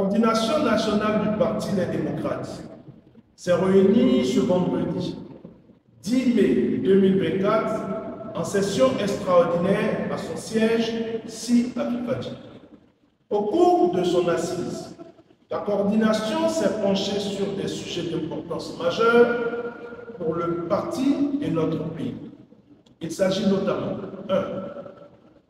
coordination nationale du Parti Les Démocrates s'est réunie ce vendredi 10 mai 2024 en session extraordinaire à son siège ici à Fifadji. Au cours de son assise, la coordination s'est penchée sur des sujets d'importance majeure pour le parti et notre pays. Il s'agit notamment 1.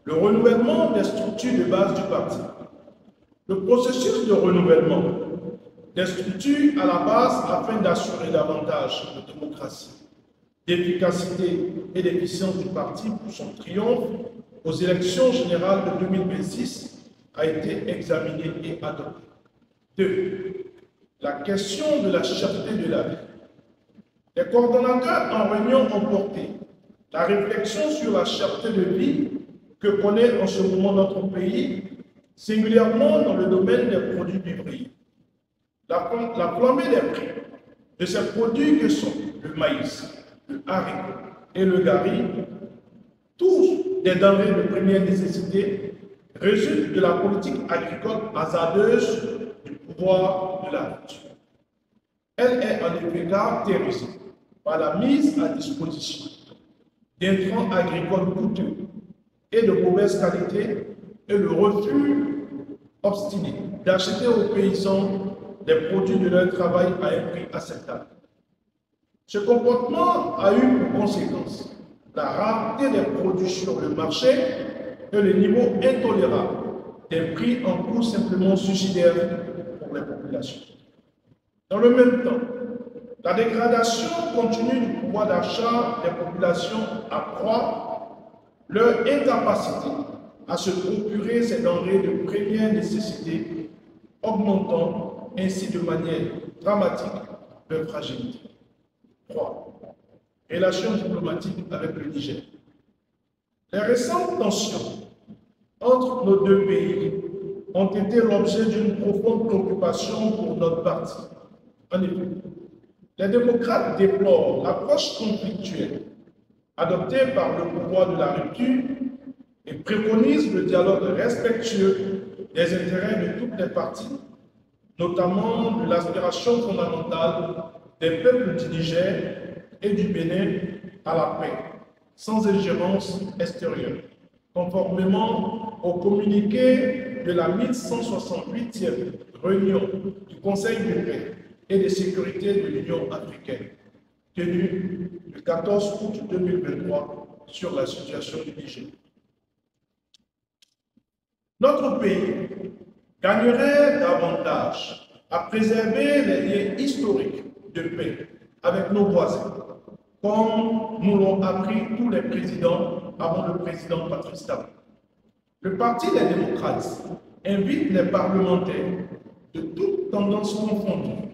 Le renouvellement des structures de base du parti. Le processus de renouvellement des structures à la base afin d'assurer davantage de démocratie, d'efficacité et d'efficience du parti pour son triomphe aux élections générales de 2026 a été examiné et adopté. 2. La question de la cherté de la vie. Les coordonnateurs en réunion ont porté la réflexion sur la cherté de vie que connaît en ce moment notre pays, singulièrement dans le domaine des produits vivriers. La flambée des prix de ces produits que sont le maïs, le haricot et le gari, tous des denrées de première nécessité, résultent de la politique agricole hasardeuse du pouvoir de la rupture. Elle est en effet caractérisée par la mise à disposition d'intrants agricoles coûteux et de mauvaise qualité et le refus obstiné d'acheter aux paysans des produits de leur travail à un prix acceptable. Ce comportement a eu pour conséquence la rareté des produits sur le marché et le niveau intolérable des prix en cours simplement suicidaires pour les populations. Dans le même temps, la dégradation continue du pouvoir d'achat des populations accroît leur incapacité à se procurer ces denrées de première nécessité, augmentant ainsi de manière dramatique leur fragilité. 3. Relations diplomatiques avec le Niger. Les récentes tensions entre nos deux pays ont été l'objet d'une profonde préoccupation pour notre parti. En effet, les démocrates déplorent l'approche conflictuelle adoptée par le pouvoir de la rupture et préconisent le dialogue respectueux des intérêts de toutes les parties, notamment de l'aspiration fondamentale des peuples du Niger et du Bénin à la paix, sans ingérence extérieure, conformément au communiqué de la 1168e réunion du Conseil de paix et de sécurité de l'Union africaine, tenue le 14 août 2023 sur la situation du Niger. Notre pays gagnerait davantage à préserver les liens historiques de paix avec nos voisins, comme nous l'ont appris tous les présidents avant le président Patrice Talon. Le Parti des démocrates invite les parlementaires de toutes tendances confondues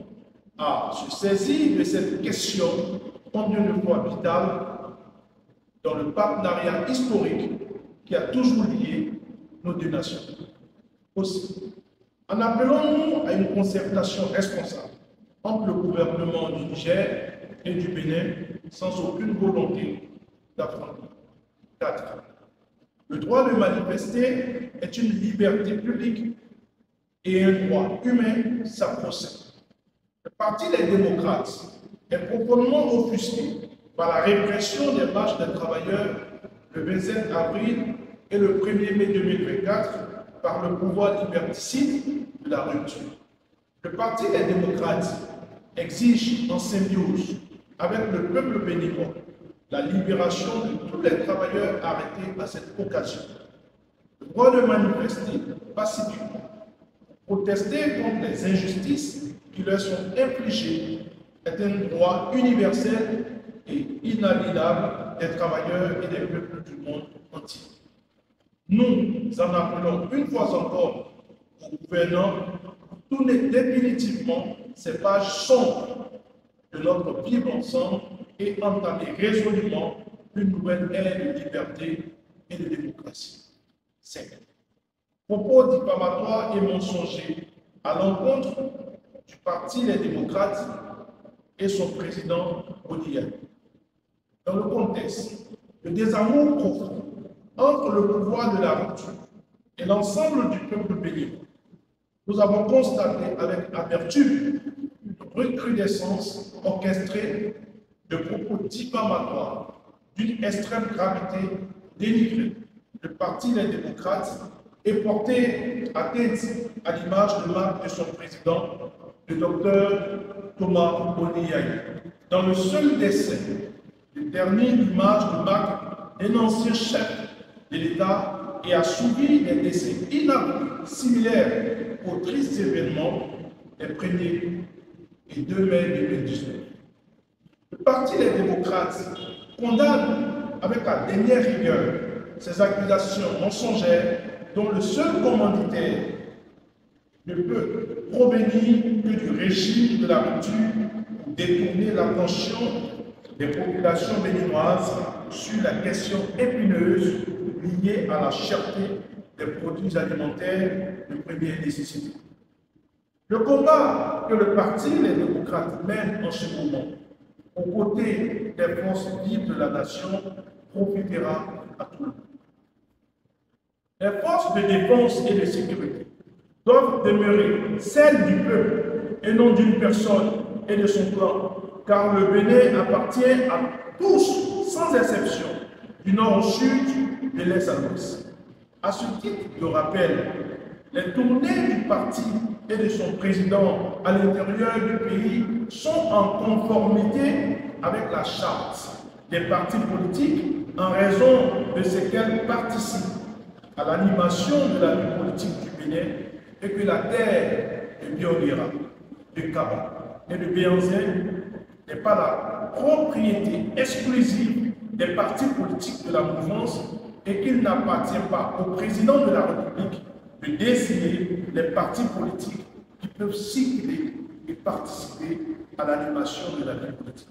à se saisir de cette question combien de fois vitale dans le partenariat historique qui a toujours lié nos deux nations. Aussi, en appelons-nous à une concertation responsable entre le gouvernement du Niger et du Bénin sans aucune volonté d'affrontement. 4. Le droit de manifester est une liberté publique et un droit humain sacro-saint. Le Parti des démocrates est profondément offusqué par la répression des marches des travailleurs le 27 avril et le 1er mai 2024 par le pouvoir liberticide de la rupture. Le Parti des démocrates exige en symbiose avec le peuple béninois la libération de tous les travailleurs arrêtés à cette occasion. Le droit de manifester pacifiquement, protester contre les injustices qui leur sont infligées est un droit universel et inaliénable des travailleurs et des peuples du monde entier. Nous en appelons une fois encore au gouvernant pour tourner définitivement ces pages sombres de notre vivre ensemble et entamer résolument une nouvelle ère de liberté et de démocratie. 5. Propos diffamatoires et mensongers à l'encontre du Parti Les Démocrates et son président Odiane. Dans le contexte de désamour profond entre le pouvoir de la rupture et l'ensemble du peuple béninois, nous avons constaté avec amertume une recrudescence orchestrée de propos diffamatoires d'une extrême gravité dénigrée. Le Parti des démocrates est porté à tête à l'image de marque de son président, le docteur Thomas Boniaï. Dans le seul décès, le dernier image de marque d'un ancien chef de l'État et a subi des décès inavoués similaires aux tristes événements des 1er et 2 mai 2019. Le Parti des démocrates condamne avec la dernière rigueur ces accusations mensongères dont le seul commanditaire ne peut provenir que du régime de la rupture pour détourner l'attention des populations béninoises sur la question épineuse liée à la cherté des produits alimentaires de première nécessité. Le combat que le Parti des démocrates mène en ce moment, aux côtés des forces vives de la nation, profitera à tout le monde. Les forces de défense et de sécurité doivent demeurer celles du peuple et non d'une personne et de son clan, car le Bénin appartient à tous, sans exception, du nord au sud, de l'est à l'ouest. À ce titre de rappel, les tournées du parti et de son président à l'intérieur du pays sont en conformité avec la charte des partis politiques en raison de ce qu'elles participent à l'animation de la vie politique du Bénin et que la terre de Biodira, de Kaba et de Béanzin n'est pas la propriété exclusive des partis politiques de la mouvance et qu'il n'appartient pas au président de la République de désigner les partis politiques qui peuvent circuler et participer à l'animation de la vie politique.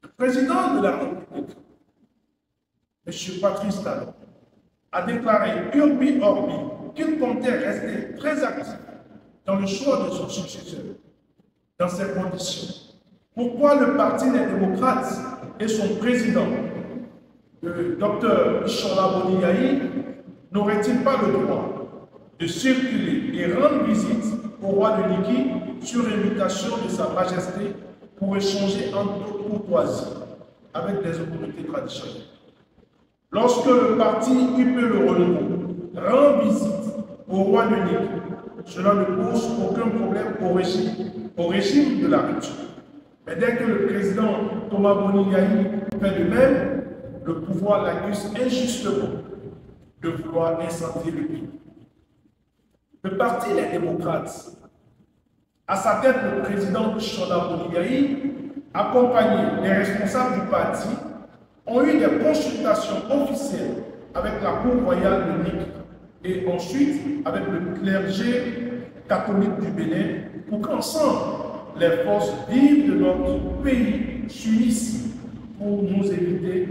Le président de la République, M. Patrice Talon, a déclaré urbi orbi qu'il comptait rester très actif dans le choix de son successeur. Dans ces conditions, pourquoi le Parti des démocrates et son président, le Dr Ishola Boniaï, n'aurait-il pas le droit de circuler et rendre visite au roi de Niki sur invitation de Sa Majesté pour échanger en toute courtoisie avec des autorités traditionnelles? Lorsque le parti UP Le Renouveau rend visite au roi de Niki, cela ne pose aucun problème au régime de la rupture. Mais dès que le président Thomas Boniaï fait de même, le pouvoir l'accuse injustement de vouloir incendier le pays. Le Parti des démocrates, à sa tête le président Ishola Boniaï, accompagné des responsables du parti, ont eu des consultations officielles avec la Cour royale de Niki et ensuite avec le clergé catholique du Bénin pour qu'ensemble, les forces vives de notre pays s'unissent pour nous éviter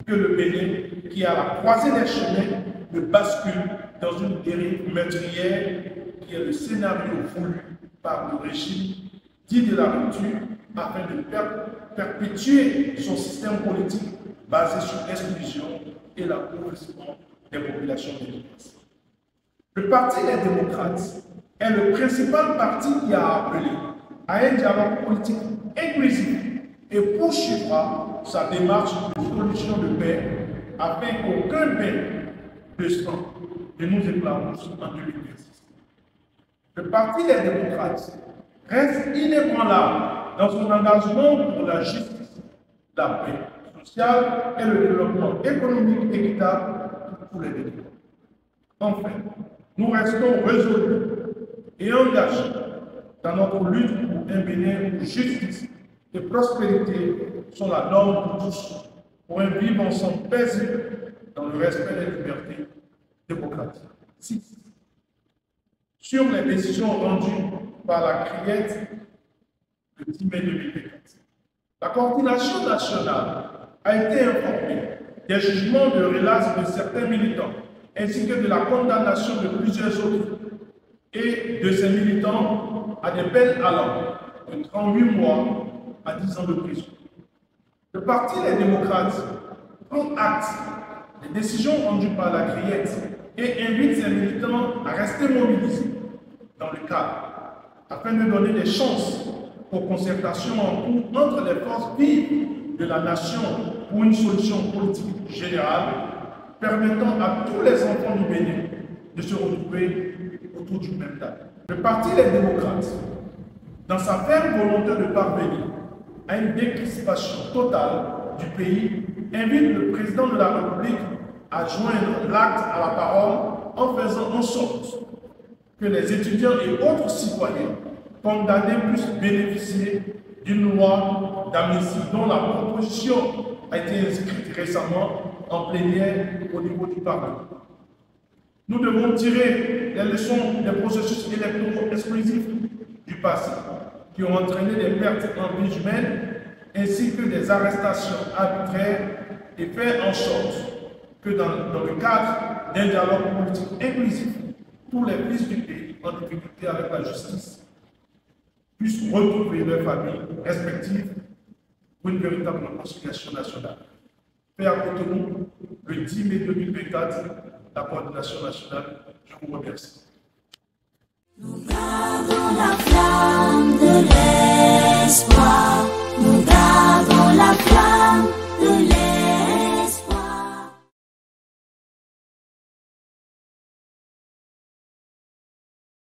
que le Bénin, qui est à la croisée des chemins, ne bascule dans une dérive meurtrière qui est le scénario voulu par le régime dit de la rupture afin de perpétuer son système politique basé sur l'exclusion et l'appauvrissement des populations béninoises. Le Parti des démocrates est le principal parti qui a appelé à un dialogue politique inclusif et poursuivra sa démarche de solution de paix afin qu'aucun bain de sang ne nous éclabousse en 2026. Le Parti des démocrates reste inébranlable dans son engagement pour la justice, la paix sociale et le développement économique équitable pour les Béninois. Enfin, nous restons résolus et engagés dans notre lutte pour un Bénin où justice et prospérité sont la norme pour tous, pour un vivre ensemble paisible dans le respect des libertés démocratiques. 6. Sur les décisions rendues par la CRIET le 10 mai 2024, la coordination nationale a été informée des jugements de relâche de certains militants ainsi que de la condamnation de plusieurs autres et de ces militants à des peines allant de 38 mois à 10 ans de prison. Le Parti des démocrates prend acte des décisions rendues par la CRIET et invite ses militants à rester mobilisés dans le cadre, afin de donner des chances aux concertations en cours entre les forces vives de la nation pour une solution politique générale permettant à tous les enfants du Bénin de se retrouver autour du même table. Le Parti Les Démocrates, dans sa ferme volonté de parvenir à une décrispation totale du pays, invite le président de la République à joindre l'acte à la parole en faisant en sorte que les étudiants et autres citoyens condamnés puissent bénéficier d'une loi d'amnistie dont la proposition a été inscrite récemment en plénière au niveau du Parlement. Nous devons tirer les leçons des processus électoraux exclusifs du passé qui ont entraîné des pertes en vie humaine ainsi que des arrestations arbitraires et faire en sorte que dans le cadre d'un dialogue politique inclusif, tous les fils du pays en difficulté avec la justice puissent retrouver leurs familles respectives pour une véritable réconciliation nationale. Fait à Cotonou, le 10 mai 2024, la coordination nationale. Je vous remercie. Nous gardons la flamme de l'espoir.